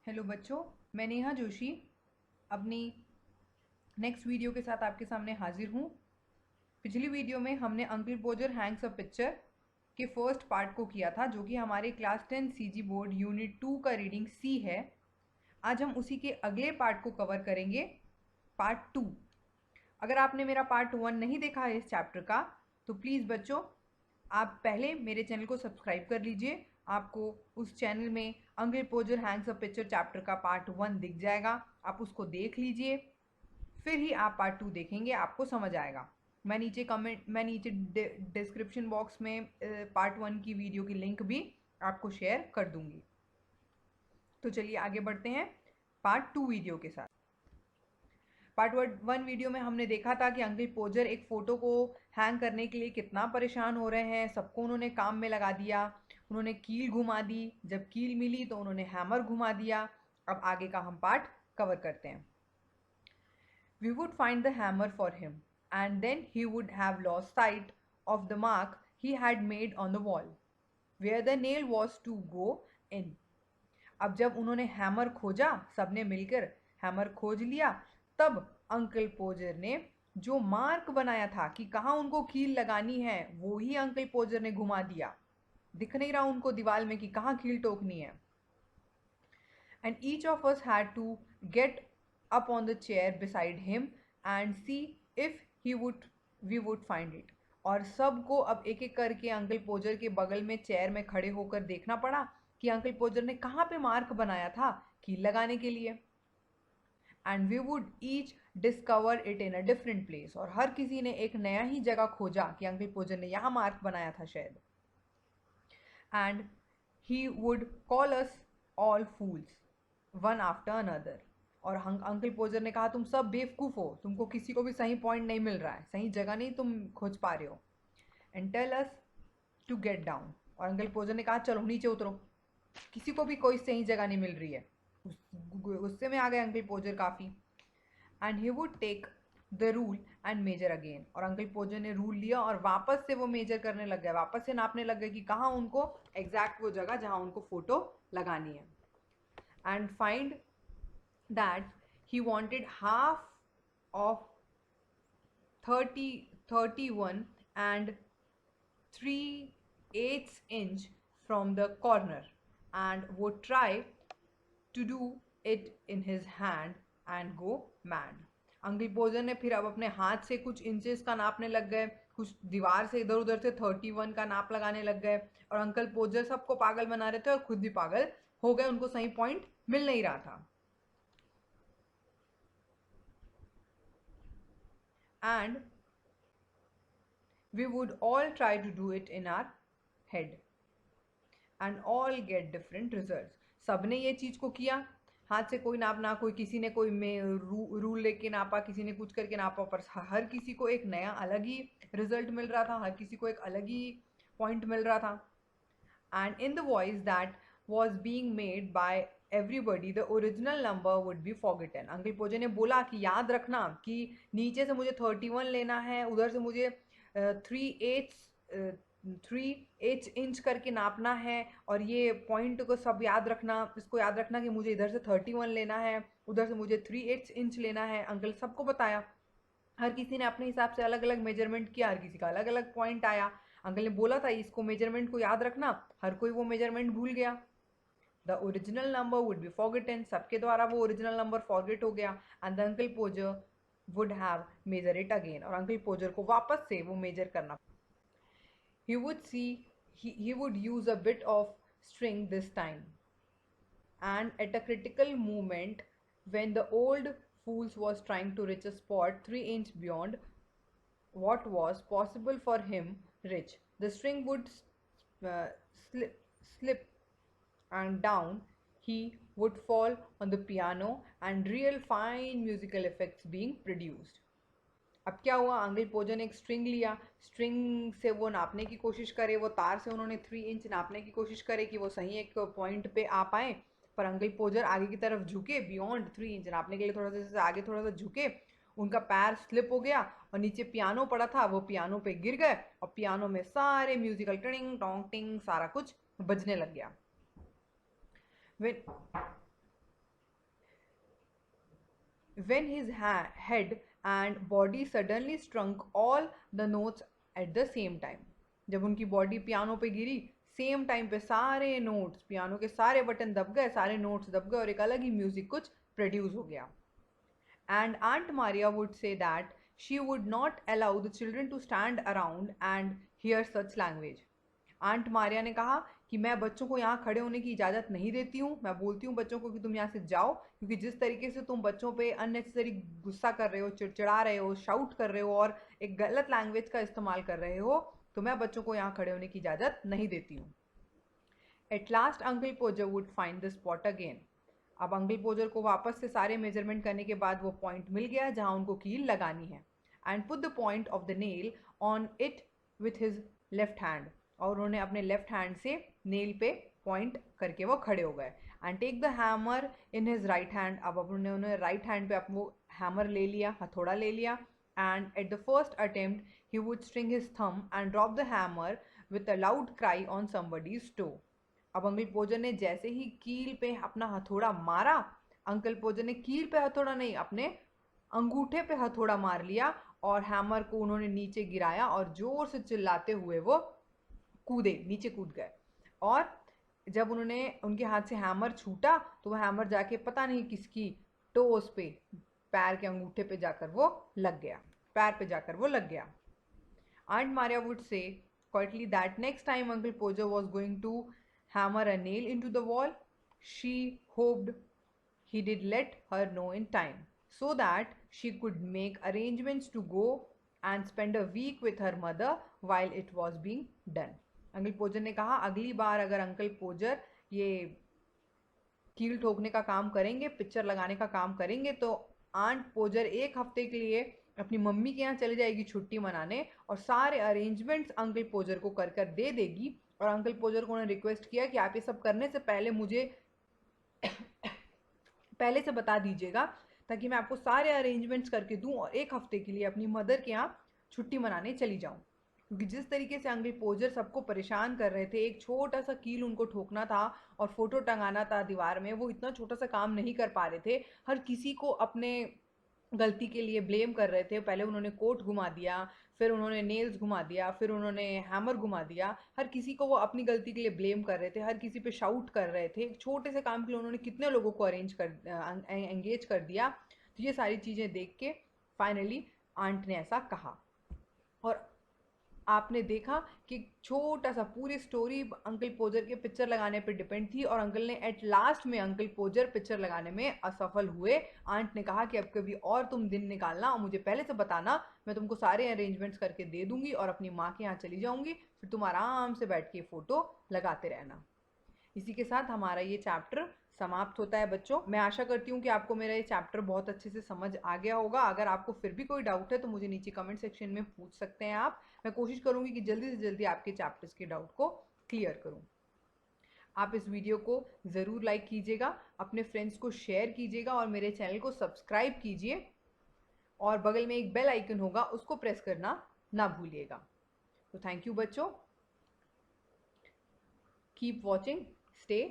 Hello बच्चों, मैं नेहा जोशी अपनी नेक्स्ट वीडियो के साथ आपके सामने हाजिर हूँ। पिछली वीडियो में हमने अंकल पोजर हैंग्स अ पिक्चर के फर्स्ट पार्ट को किया था, जो कि हमारे क्लास 10 सीजी बोर्ड यूनिट 2 का रीडिंग सी है। आज हम उसी के अगले पार्ट को कवर करेंगे, पार्ट 2। अगर आपने मेरा पार्ट 1 नहीं देखा है इस चैप्टर का, तो प्लीज़ बच्चों, आप पहले मेरे चैनल को सब्सक्राइब कर लीजिए। आपको उस चैनल में uncle पोजर Hanks a picture chapter का पार्ट 1 दिख जाएगा। आप उसको देख लीजिए, फिर ही आप पार्ट 2 देखेंगे, आपको समझ आएगा। मैं नीचे डिस्क्रिप्शन बॉक्स में पार्ट 1 की वीडियो की लिंक भी आपको शेयर कर दूंगी। तो चलिए आगे बढ़ते हैं पार्ट 2 वीडियो के साथ। पार्ट 1 वीडियो में हमने देखा था कि अंकल पोजर एक फ़ोटो को हैंग करने के लिए कितना परेशान हो रहे हैं। सबको उन्होंने काम में लगा दिया, उन्होंने कील घुमा दी, जब कील मिली तो उन्होंने हैमर घुमा दिया। अब आगे का हम पार्ट कवर करते हैं। We would find the hammer for him, and then he would have lost sight of the mark he had made on the wall, where the nail was to go in. अब जब उन्होंने hammer खोजा, सबने मिलकर hammer खोज लिया, तब uncle Podger ने जो मार्क बनाया था कि कहाँ उनको कील लगानी है, वो ही अंकल पोजर ने घुमा दिया। दिख नहीं रहा उनको दीवार में कि कहाँ कील टोकनी है। And each of us had to get up on the chair beside him and see if we would find it. और सबको अब एक एक करके अंकल पोजर के बगल में चेयर में खड़े होकर देखना पड़ा कि अंकल पोजर ने कहाँ पे मार्क बनाया था कील लगाने के लिए। And we would each discover it in a different place, और हर किसी ने एक नया ही जगह खोजा कि अंकल पोजर ने यहाँ मार्क बनाया था शायद। And he would call us all fools one after another, और अंकल पोजर ने कहा तुम सब बेवकूफ़ हो, तुमको किसी को भी सही पॉइंट नहीं मिल रहा है, सही जगह नहीं तुम खोज पा रहे हो। And tell us to get down, और अंकल पोजर ने कहा चलो नीचे उतरो, किसी को भी कोई सही जगह नहीं मिल रही है। गुस्से में आ गए अंकल पोजर काफ़ी। And he would take the rule and measure again, और अंकल पोजर ने रूल लिया और वापस से वो मेजर करने लग गए, वापस से नापने लग गए कि कहाँ उनको एग्जैक्ट वो जगह जहाँ उनको फोटो लगानी है। And find that he wanted half of 31 and 3/8 inch from the corner and would try to do it in his hand and go mad. Uncle Podger ने फिर अब अपने हाथ से कुछ इंचेस का नापने लग गए, कुछ दीवार से इधर उधर से 31 का नाप लगाने लग गए, और अंकल पोजर सबको पागल बना रहे थे और खुद भी पागल हो गए, उनको सही पॉइंट मिल नहीं रहा था। And we would all try to do it in our head and all get different results. सबने ये चीज़ को किया, हाथ से कोई नापना, कोई किसी ने कोई रूल लेके नापा, किसी ने कुछ करके नापा, पर हर किसी को एक नया अलग ही रिजल्ट मिल रहा था, हर किसी को एक अलग ही पॉइंट मिल रहा था। And in the voice that was being made by everybody, the original number would be forgotten. Uncle Podger ने बोला कि याद रखना कि नीचे से मुझे 31 लेना है, उधर से मुझे 3/8 इंच करके नापना है, और ये पॉइंट को सब याद रखना, इसको याद रखना कि मुझे इधर से 31 लेना है, उधर से मुझे 3/8 इंच लेना है। अंकल सबको बताया, हर किसी ने अपने हिसाब से अलग अलग मेजरमेंट किया, हर किसी का अलग अलग पॉइंट आया। अंकल ने बोला था इसको मेजरमेंट को याद रखना, हर कोई वो मेजरमेंट भूल गया। The original number would be forgotten, सबके द्वारा वो ओरिजिनल नंबर फॉरगेट हो गया। And the uncle पोजर would have measure it again, और अंकल पोजर को वापस से वो मेजर करना। He would see he would use a bit of string this time, and at a critical moment when the old fools was trying to reach a spot 3 inch beyond what was possible for him reach, the string would uh, slip and down he would fall on the piano, and real fine musical effects being produced. अब क्या हुआ, uncle Podger ने एक string लिया, string से वो नापने की कोशिश करे, वो तार से उन्होंने 3 इंच नापने की कोशिश करे कि वो सही एक पॉइंट पे आ पाए, पर अंकल पोजर आगे की तरफ झुके, बियॉन्ड 3 इंच नापने के लिए थोड़ा सा आगे थोड़ा सा झुके, उनका पैर स्लिप हो गया और नीचे पियानो पड़ा था, वो पियानो पे गिर गए और पियानो में सारे म्यूजिकल टिंग टोंग टिंग सारा कुछ बजने लग गया। when his head and body suddenly struck all the notes at the same time. जब उनकी बॉडी पियानो पे गिरी, सेम टाइम पे सारे नोट्स, पियानो के सारे बटन दब गए, सारे नोट्स दब गए और एक अलग ही म्यूजिक कुछ प्रोड्यूस हो गया. And Aunt Maria would say that she would not allow the children to stand around and hear such language. Aunt Maria ने कहा कि मैं बच्चों को यहाँ खड़े होने की इजाज़त नहीं देती हूँ. मैं बोलती हूँ बच्चों को कि तुम यहाँ से जाओ, क्योंकि जिस तरीके से तुम बच्चों पे अननेसेसरी गुस्सा कर रहे हो, चिड़चिड़ा रहे हो, शाउट कर रहे हो और एक गलत लैंग्वेज का इस्तेमाल कर रहे हो, तो मैं बच्चों को यहाँ खड़े होने की इजाज़त नहीं देती हूँ. At last uncle पोजर would find the spot again. अब अंकल पोजर को वापस से सारे मेजरमेंट करने के बाद वो पॉइंट मिल गया जहाँ उनको कील लगानी है. And put the point of the nail on it with his left hand. और उन्होंने अपने लेफ्ट हैंड से नेल पे पॉइंट करके वो खड़े हो गए. And take the hammer in his right hand. अब उन्होंने राइट हैंड पे वो हैमर ले लिया, हथौड़ा ले लिया. And at the first attempt he would string his thumb and drop the hammer with a loud cry on somebody's toe. अब अंकल पोजर ने जैसे ही कील पे अपना हथौड़ा मारा, अंकल पोजर ने कील पे हथौड़ा नहीं, अपने अंगूठे पे हथौड़ा मार लिया और हैमर को उन्होंने नीचे गिराया और जोर से चिल्लाते हुए वो कूदे, नीचे कूद गए. और जब उन्होंने उनके हाथ से हैमर छूटा तो वह हैमर जाके पता नहीं किसकी टोस पे, पैर के अंगूठे पे जाकर वो लग गया, पैर पे जाकर वो लग गया. Aunt Maria would say quietly that next time Uncle Pojo was going to hammer a nail into the wall, she hoped he did let her know in time so that she could make arrangements to go and spend a week with her mother while it was being done. Uncle Podger ने कहा अगली बार अगर uncle पोजर ये कील ठोकने का काम करेंगे, picture लगाने का काम करेंगे, तो आंट पोजर एक हफ्ते के लिए अपनी मम्मी के यहाँ चली जाएगी छुट्टी मनाने और सारे अरेंजमेंट्स अंकल पोजर को कर कर दे देगी. और अंकल पोजर को उन्होंने रिक्वेस्ट किया कि आप ये सब करने से पहले मुझे पहले से बता दीजिएगा ताकि मैं आपको सारे अरेंजमेंट्स करके दूं और एक हफ्ते के लिए अपनी मदर के यहाँ छुट्टी मनाने चली जाऊं. क्योंकि जिस तरीके से अंकल पोजर सबको परेशान कर रहे थे, एक छोटा सा कील उनको ठोकना था और फोटो टंगाना था दीवार में, वो इतना छोटा सा काम नहीं कर पा रहे थे. हर किसी को अपने गलती के लिए ब्लेम कर रहे थे. पहले उन्होंने कोट घुमा दिया, फिर उन्होंने नेल्स घुमा दिया, फिर उन्होंने हैमर घुमा दिया. हर किसी को वो अपनी गलती के लिए ब्लेम कर रहे थे, हर किसी पे शाउट कर रहे थे. एक छोटे से काम के लिए उन्होंने कितने लोगों को एंगेज कर दिया. तो ये सारी चीज़ें देख के फाइनली आंट ने ऐसा कहा. और आपने देखा कि छोटा सा पूरी स्टोरी अंकल पोजर के पिक्चर लगाने पे डिपेंड थी और अंकल ने एट लास्ट में अंकल पोजर पिक्चर लगाने में असफल हुए. आंट ने कहा कि अब कभी और तुम दिन निकालना और मुझे पहले से बताना, मैं तुमको सारे अरेंजमेंट्स करके दे दूंगी और अपनी माँ के यहाँ चली जाऊंगी, फिर तुम आराम से बैठ के फ़ोटो लगाते रहना. इसी के साथ हमारा ये चैप्टर समाप्त होता है बच्चों. मैं आशा करती हूँ कि आपको मेरा ये चैप्टर बहुत अच्छे से समझ आ गया होगा. अगर आपको फिर भी कोई डाउट है तो मुझे नीचे कमेंट सेक्शन में पूछ सकते हैं आप. मैं कोशिश करूँगी कि जल्दी से जल्दी आपके चैप्टर्स के डाउट को क्लियर करूँ. आप इस वीडियो को ज़रूर लाइक कीजिएगा, अपने फ्रेंड्स को शेयर कीजिएगा और मेरे चैनल को सब्सक्राइब कीजिए. और बगल में एक बेल आइकन होगा, उसको प्रेस करना ना भूलिएगा. तो थैंक यू बच्चों. Keep watching. Stay